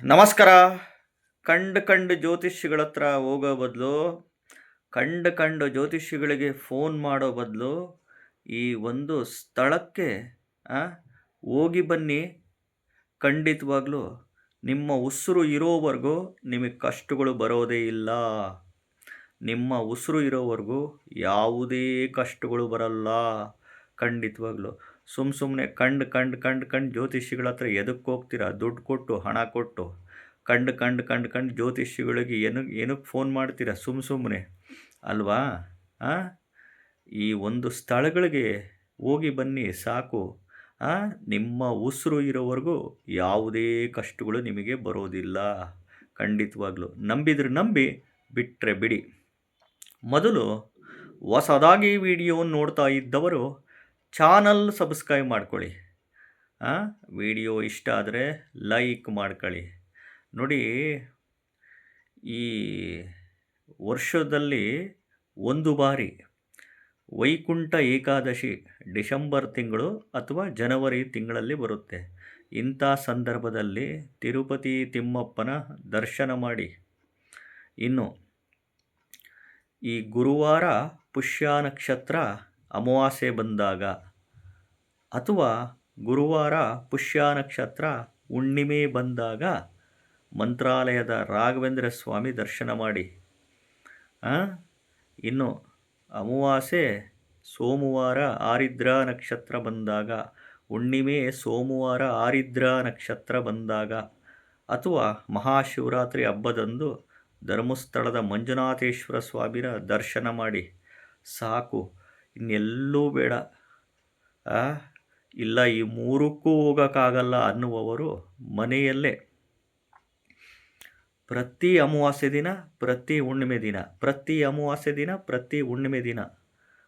ನಮಸ್ಕಾರ. ಕಂಡು ಜ್ಯೋತಿಷಿಗಳ ಹತ್ರ ಹೋಗೋ ಬದಲು, ಕಂಡು ಜ್ಯೋತಿಷಿಗಳಿಗೆ ಫೋನ್ ಮಾಡೋ ಬದಲು, ಈ ಒಂದು ಸ್ಥಳಕ್ಕೆ ಹೋಗಿ ಬನ್ನಿ. ಖಂಡಿತವಾಗ್ಲೂ ನಿಮ್ಮ ಉಸಿರು ಇರೋವರೆಗೂ ನಿಮಗೆ ಕಷ್ಟಗಳು ಬರೋದೇ ಇಲ್ಲ. ನಿಮ್ಮ ಉಸಿರು ಇರೋವರೆಗೂ ಯಾವುದೇ ಕಷ್ಟಗಳು ಬರಲ್ಲ. ಖಂಡಿತವಾಗ್ಲೂ ಸುಮ್ಮನೆ ಕಂಡು ಜ್ಯೋತಿಷಿಗಳ ಹತ್ರ ಎದಕ್ಕೆ ಹೋಗ್ತೀರಾ? ದುಡ್ಡು ಕೊಟ್ಟು, ಹಣ ಕೊಟ್ಟು ಕಂಡು ಜ್ಯೋತಿಷಿಗಳಿಗೆ ಏನಕ್ಕೆ ಫೋನ್ ಮಾಡ್ತೀರಾ ಸುಮ್ಮನೆ ಅಲ್ವಾ? ಈ ಒಂದು ಸ್ಥಳಗಳಿಗೆ ಹೋಗಿ ಬನ್ನಿ ಸಾಕು. ನಿಮ್ಮ ಉಸಿರು ಇರೋವರೆಗೂ ಯಾವುದೇ ಕಷ್ಟಗಳು ನಿಮಗೆ ಬರೋದಿಲ್ಲ. ಖಂಡಿತವಾಗ್ಲೂ ನಂಬಿದ್ರೆ ನಂಬಿ, ಬಿಟ್ಟರೆ ಬಿಡಿ. ಮೊದಲು ಹೊಸದಾಗಿ ವಿಡಿಯೋವನ್ನು ನೋಡ್ತಾ ಇದ್ದವರು ಚಾನಲ್ ಸಬ್ಸ್ಕ್ರೈಬ್ ಮಾಡ್ಕೊಳ್ಳಿ. ವಿಡಿಯೋ ಇಷ್ಟ ಆದರೆ ಲೈಕ್ ಮಾಡ್ಕೊಳ್ಳಿ. ನೋಡಿ, ಈ ವರ್ಷದಲ್ಲಿ ಒಂದು ಬಾರಿ ವೈಕುಂಠ ಏಕಾದಶಿ ಡಿಸೆಂಬರ್ ತಿಂಗಳು ಅಥವಾ ಜನವರಿ ತಿಂಗಳಲ್ಲಿ ಬರುತ್ತೆ. ಇಂಥ ಸಂದರ್ಭದಲ್ಲಿ ತಿರುಪತಿ ತಿಮ್ಮಪ್ಪನ ದರ್ಶನ ಮಾಡಿ. ಇನ್ನು ಈ ಗುರುವಾರ ಪುಷ್ಯ ನಕ್ಷತ್ರ ಅಮಾವಾಸ್ಯೆ ಬಂದಾಗ ಅಥವಾ ಗುರುವಾರ ಪುಷ್ಯ ನಕ್ಷತ್ರ ಹುಣ್ಣಿಮೆ ಬಂದಾಗ ಮಂತ್ರಾಲಯದ ರಾಘವೇಂದ್ರ ಸ್ವಾಮಿ ದರ್ಶನ ಮಾಡಿ. ಇನ್ನು ಅಮಾವಾಸ್ಯೆ ಸೋಮವಾರ ಆರಿದ್ರ ನಕ್ಷತ್ರ ಬಂದಾಗ, ಹುಣ್ಣಿಮೆ ಸೋಮವಾರ ಆರಿದ್ರ ನಕ್ಷತ್ರ ಬಂದಾಗ, ಅಥವಾ ಮಹಾಶಿವರಾತ್ರಿ ಹಬ್ಬದಂದು ಧರ್ಮಸ್ಥಳದ ಮಂಜುನಾಥೇಶ್ವರ ಸ್ವಾಮಿನ ದರ್ಶನ ಮಾಡಿ ಸಾಕು. ಇನ್ನೆಲ್ಲೂ ಬೇಡ. ಇಲ್ಲ ಈ ಮೂರಕ್ಕೂ ಹೋಗೋಕ್ಕಾಗಲ್ಲ ಅನ್ನುವವರು ಮನೆಯಲ್ಲೇ ಪ್ರತಿ ಅಮಾವಾಸ್ಯೆ ದಿನ, ಪ್ರತಿ ಹುಣ್ಣಿಮೆ ದಿನ, ಪ್ರತಿ ಅಮಾವಾಸ್ಯೆ ದಿನ, ಪ್ರತಿ ಹುಣ್ಣಿಮೆ ದಿನ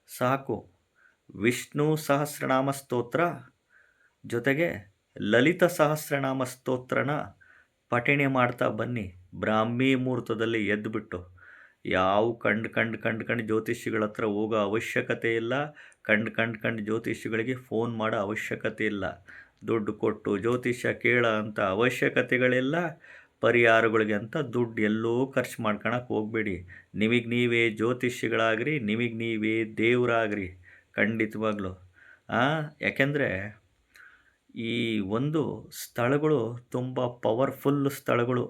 ಸಾಕು ವಿಷ್ಣು ಸಹಸ್ರನಾಮ ಸ್ತೋತ್ರ ಜೊತೆಗೆ ಲಲಿತ ಸಹಸ್ರನಾಮ ಸ್ತೋತ್ರನ ಪಠಣೆ ಮಾಡ್ತಾ ಬನ್ನಿ. ಬ್ರಾಹ್ಮಿ ಮುಹೂರ್ತದಲ್ಲಿ ಎದ್ದುಬಿಟ್ಟು ಯಾವ ಕಂಡು ಜ್ಯೋತಿಷಿಗಳ ಹತ್ರ ಹೋಗೋ ಅವಶ್ಯಕತೆ ಇಲ್ಲ. ಕಂಡು ಜ್ಯೋತಿಷಿಗಳಿಗೆ ಫೋನ್ ಮಾಡೋ ಅವಶ್ಯಕತೆ ಇಲ್ಲ. ದುಡ್ಡು ಕೊಟ್ಟು ಜ್ಯೋತಿಷ್ಯ ಕೇಳೋ ಅಂಥ ಅವಶ್ಯಕತೆಗಳಿಲ್ಲ. ಪರಿಹಾರಗಳಿಗೆ ಅಂತ ದುಡ್ಡು ಎಲ್ಲೋ ಖರ್ಚು ಮಾಡ್ಕೊಳಕ್ಕೆ ಹೋಗಬೇಡಿ. ನಿಮಗೆ ನೀವೇ ಜ್ಯೋತಿಷಿಗಳಾಗ್ರಿ, ನಿಮಗೆ ನೀವೇ ದೇವರಾಗ್ರಿ. ಖಂಡಿತವಾಗ್ಲೂ ಯಾಕೆಂದರೆ ಈ ಒಂದು ಸ್ಥಳಗಳು ತುಂಬ ಪವರ್ಫುಲ್ ಸ್ಥಳಗಳು.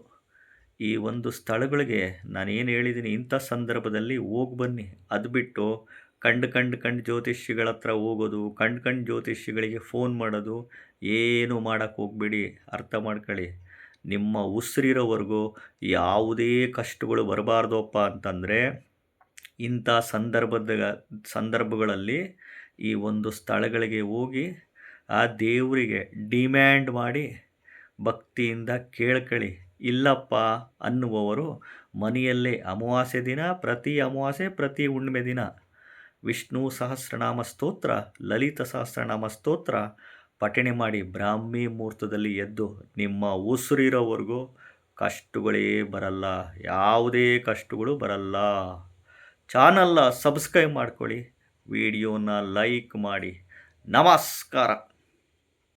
ಈ ಒಂದು ಸ್ಥಳಗಳಿಗೆ ನಾನೇನು ಹೇಳಿದ್ದೀನಿ, ಇಂಥ ಸಂದರ್ಭದಲ್ಲಿ ಹೋಗಿ ಬನ್ನಿ. ಅದು ಬಿಟ್ಟು ಕಂಡು ಜ್ಯೋತಿಷಿಗಳ ಹತ್ರ ಹೋಗೋದು, ಕಂಡು ಜ್ಯೋತಿಷಿಗಳಿಗೆ ಫೋನ್ ಮಾಡೋದು ಏನು ಮಾಡೋಕ್ಕೆ ಹೋಗಬೇಡಿ. ಅರ್ಥ ಮಾಡ್ಕೊಳ್ಳಿ. ನಿಮ್ಮ ಉಸಿರಿರೋವರೆಗೂ ಯಾವುದೇ ಕಷ್ಟಗಳು ಬರಬಾರ್ದಪ್ಪ ಅಂತಂದರೆ ಇಂಥ ಸಂದರ್ಭಗಳಲ್ಲಿ ಈ ಒಂದು ಸ್ಥಳಗಳಿಗೆ ಹೋಗಿ ಆ ದೇವರಿಗೆ ಡಿಮ್ಯಾಂಡ್ ಮಾಡಿ ಭಕ್ತಿಯಿಂದ ಕೇಳ್ಕೊಳ್ಳಿ. ಇಲ್ಲಪ್ಪ ಅನ್ನುವವರು ಮನೆಯಲ್ಲೇ ಅಮಾವಾಸ್ಯೆ ದಿನ, ಪ್ರತಿ ಅಮಾವಾಸ್ಯೆ, ಪ್ರತಿ ಹುಣ್ಣಿಮೆ ದಿನ ವಿಷ್ಣು ಸಹಸ್ರನಾಮ ಸ್ತೋತ್ರ, ಲಲಿತ ಸಹಸ್ರನಾಮ ಸ್ತೋತ್ರ ಪಠಣೆ ಮಾಡಿ ಬ್ರಾಹ್ಮಿ ಮುಹೂರ್ತದಲ್ಲಿ ಎದ್ದು ನಿಮ್ಮ ಉಸಿರಿರೋವರೆಗೂ ಕಷ್ಟಗಳೇ ಬರಲ್ಲ. ಯಾವುದೇ ಕಷ್ಟಗಳು ಬರಲ್ಲ. ಚಾನಲ್ನ ಸಬ್ಸ್ಕ್ರೈಬ್ ಮಾಡ್ಕೊಳ್ಳಿ, ವಿಡಿಯೋನ ಲೈಕ್ ಮಾಡಿ. ನಮಸ್ಕಾರ.